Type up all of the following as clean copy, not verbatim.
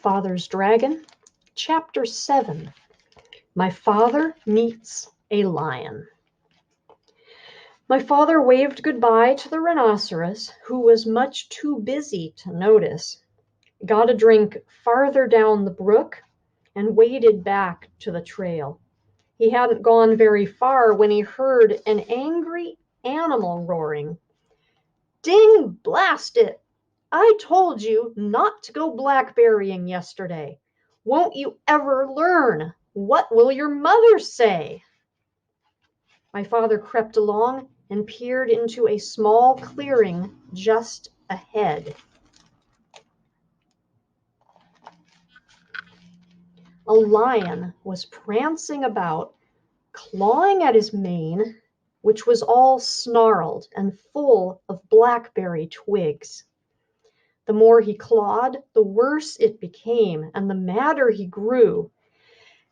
Father's Dragon, Chapter 7. My Father Meets a Lion. My father waved goodbye to the rhinoceros, who was much too busy to notice, got a drink farther down the brook, and waded back to the trail. He hadn't gone very far when he heard an angry animal roaring. "Ding blast it! I told you not to go blackberrying yesterday. Won't you ever learn? What will your mother say?" My father crept along and peered into a small clearing just ahead. A lion was prancing about, clawing at his mane, which was all snarled and full of blackberry twigs. The more he clawed, the worse it became, and the madder he grew,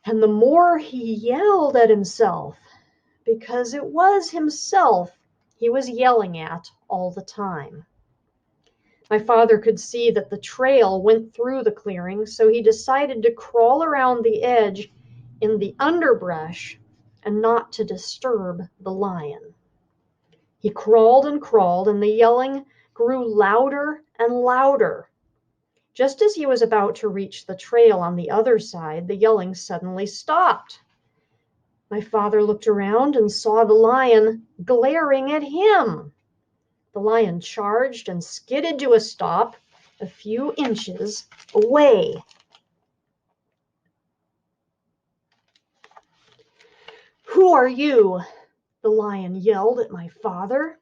and the more he yelled at himself, because it was himself he was yelling at all the time. My father could see that the trail went through the clearing, so he decided to crawl around the edge in the underbrush and not to disturb the lion. He crawled, and the yelling grew louder and louder. Just as he was about to reach the trail on the other side, the yelling suddenly stopped. My father looked around and saw the lion glaring at him. The lion charged and skidded to a stop a few inches away. "Who are you?" the lion yelled at my father.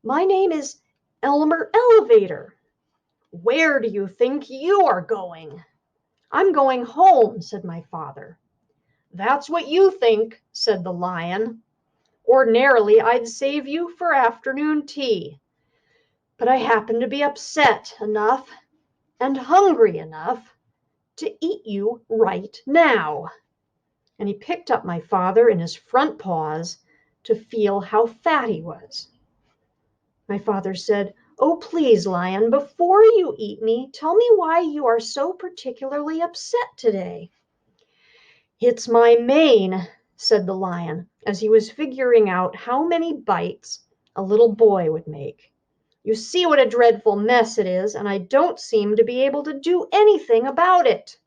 "My name is Elmer Elevator." "Where do you think you are going?" "I'm going home," said my father. "That's what you think," said the lion. "Ordinarily, I'd save you for afternoon tea. But I happen to be upset enough and hungry enough to eat you right now." And he picked up my father in his front paws to feel how fat he was. My father said, "Oh, please, lion, before you eat me, tell me why you are so particularly upset today." "It's my mane," said the lion, as he was figuring out how many bites a little boy would make. "You see what a dreadful mess it is, and I don't seem to be able to do anything about it.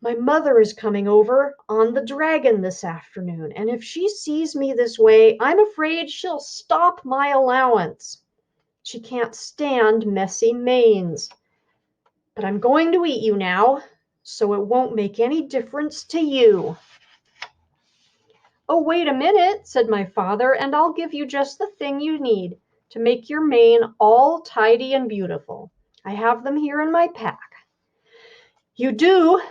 My mother is coming over on the dragon this afternoon, and if she sees me this way, I'm afraid she'll stop my allowance. She can't stand messy manes. But I'm going to eat you now, so it won't make any difference to you." "Oh, wait a minute," said my father, "and I'll give you just the thing you need to make your mane all tidy and beautiful. I have them here in my pack." "You do?"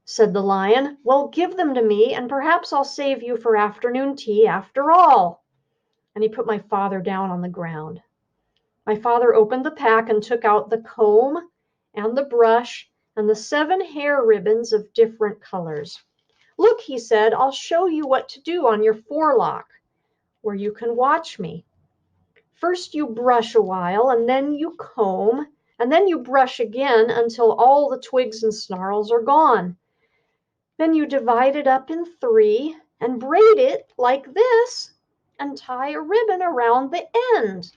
said the lion. "Well, give them to me, and perhaps I'll save you for afternoon tea after all." And he put my father down on the ground. My father opened the pack and took out the comb and the brush and the 7 hair ribbons of different colors. "Look," he said, "I'll show you what to do on your forelock, where you can watch me. First you brush a while, and then you comb, and then you brush again until all the twigs and snarls are gone. Then you divide it up in 3 and braid it like this and tie a ribbon around the end."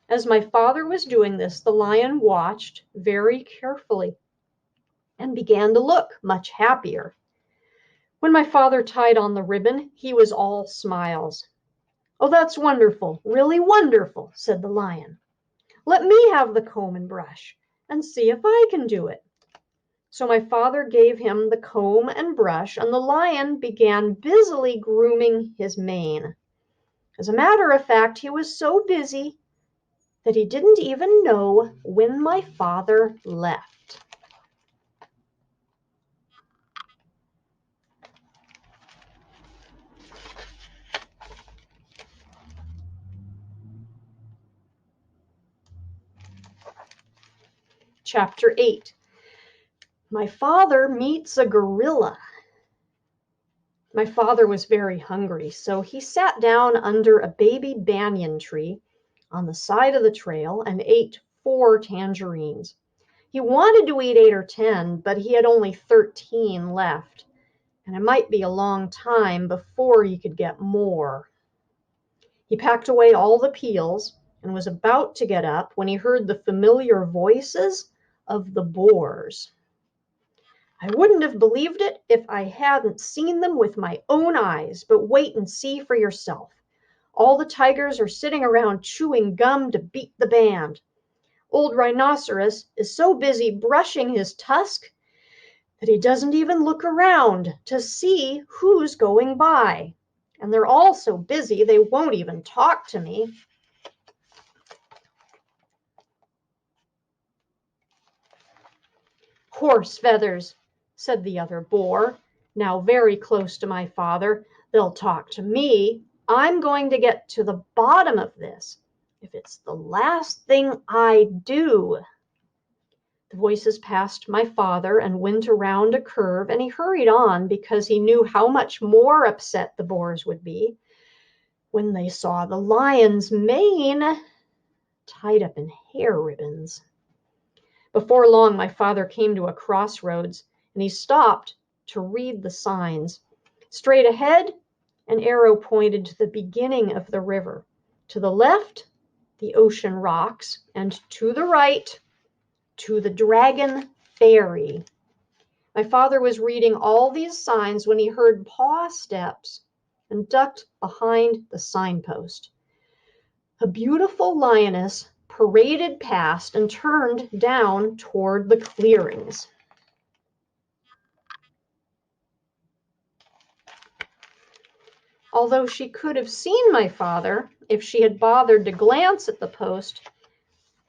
As my father was doing this, the lion watched very carefully and began to look much happier. When my father tied on the ribbon, he was all smiles. "Oh, that's wonderful, really wonderful," said the lion. "Let me have the comb and brush and see if I can do it." So my father gave him the comb and brush, and the lion began busily grooming his mane. As a matter of fact, he was so busy that he didn't even know when my father left. Chapter 8. My father meets a gorilla. My father was very hungry, so he sat down under a baby banyan tree on the side of the trail and ate 4 tangerines. He wanted to eat 8 or 10, but he had only 13 left, and it might be a long time before he could get more. He packed away all the peels and was about to get up when he heard the familiar voices of the boars. I wouldn't have believed it if I hadn't seen them with my own eyes, but wait and see for yourself. All the tigers are sitting around chewing gum to beat the band. Old Rhinoceros is so busy brushing his tusk that he doesn't even look around to see who's going by. And they're all so busy they won't even talk to me. Horse feathers, said the other boar, now very close to my father. They'll talk to me. I'm going to get to the bottom of this, if it's the last thing I do. The voices passed my father and went around a curve, and he hurried on because he knew how much more upset the boars would be when they saw the lion's mane tied up in hair ribbons. Before long, my father came to a crossroads, and he stopped to read the signs. Straight ahead, an arrow pointed to the beginning of the river. To the left, the ocean rocks, and to the right, to the Dragon Ferry. My father was reading all these signs when he heard paw steps and ducked behind the signpost. A beautiful lioness paraded past and turned down toward the clearings. Although she could have seen my father if she had bothered to glance at the post,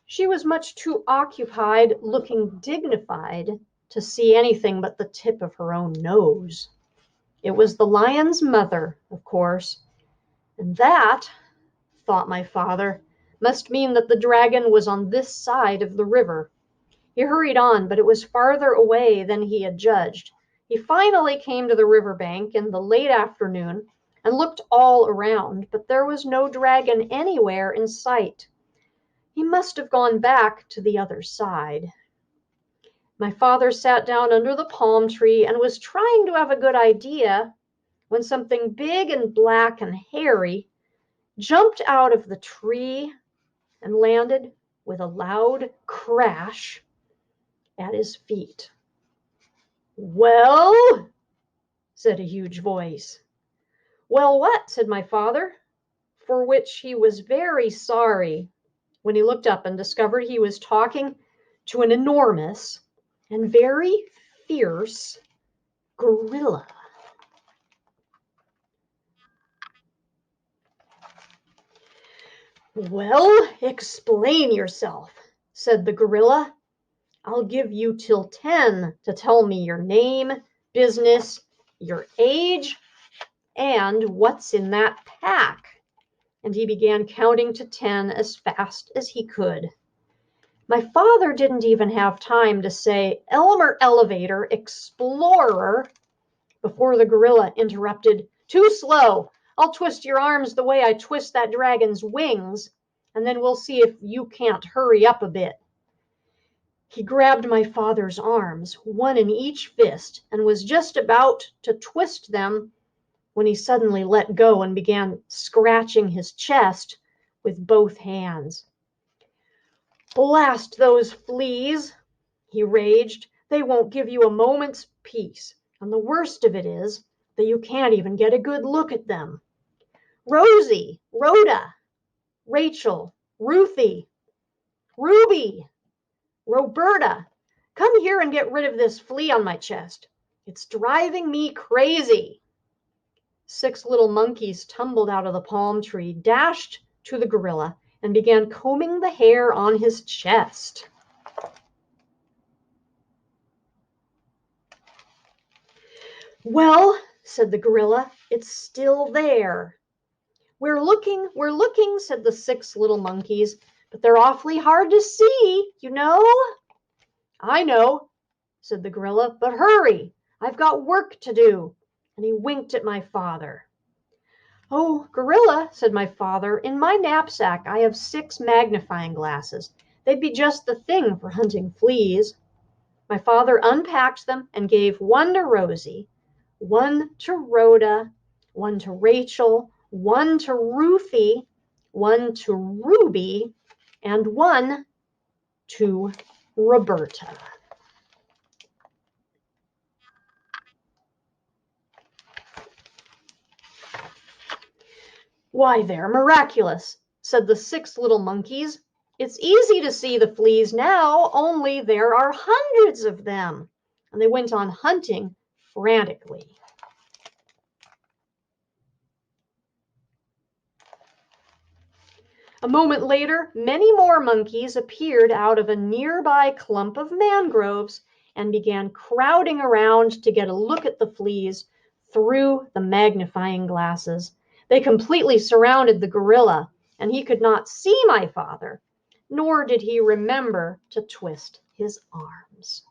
she was much too occupied looking dignified to see anything but the tip of her own nose. It was the lion's mother, of course, and that, thought my father, must mean that the dragon was on this side of the river. He hurried on, but it was farther away than he had judged. He finally came to the riverbank in the late afternoon and looked all around, but there was no dragon anywhere in sight. He must have gone back to the other side. My father sat down under the palm tree and was trying to have a good idea when something big and black and hairy jumped out of the tree and landed with a loud crash at his feet. "Well?" said a huge voice. "Well, what?" said my father, for which he was very sorry when he looked up and discovered he was talking to an enormous and very fierce gorilla. "Well, explain yourself," said the gorilla. "I'll give you till 10 to tell me your name, business, your age, and what's in that pack." And he began counting to 10 as fast as he could. My father didn't even have time to say Elmer Elevator Explorer before the gorilla interrupted. "Too slow. I'll twist your arms the way I twist that dragon's wings, and then we'll see if you can't hurry up a bit." He grabbed my father's arms, one in each fist, and was just about to twist them when he suddenly let go and began scratching his chest with both hands. "Blast those fleas," he raged. "They won't give you a moment's peace, and the worst of it is that you can't even get a good look at them. Rosie, Rhoda, Rachel, Ruthie, Ruby, Roberta, come here and get rid of this flea on my chest. It's driving me crazy." 6 little monkeys tumbled out of the palm tree, dashed to the gorilla, and began combing the hair on his chest. "Well," said the gorilla, "it's still there." We're looking," said the 6 little monkeys, "but they're awfully hard to see, you know." "I know," said the gorilla, "but hurry. I've got work to do." And he winked at my father. "Oh, gorilla," said my father, "in my knapsack I have 6 magnifying glasses. They'd be just the thing for hunting fleas. My father unpacked them and gave one to Rosie, one to Rhoda, one to Rachel, one to Ruthie, one to Ruby, and one to Roberta. Why, they're miraculous, said the 6 little monkeys. It's easy to see the fleas now, only there are hundreds of them. And they went on hunting frantically. A moment later, many more monkeys appeared out of a nearby clump of mangroves and began crowding around to get a look at the fleas through the magnifying glasses. They completely surrounded the gorilla, and he could not see my father, nor did he remember to twist his arms.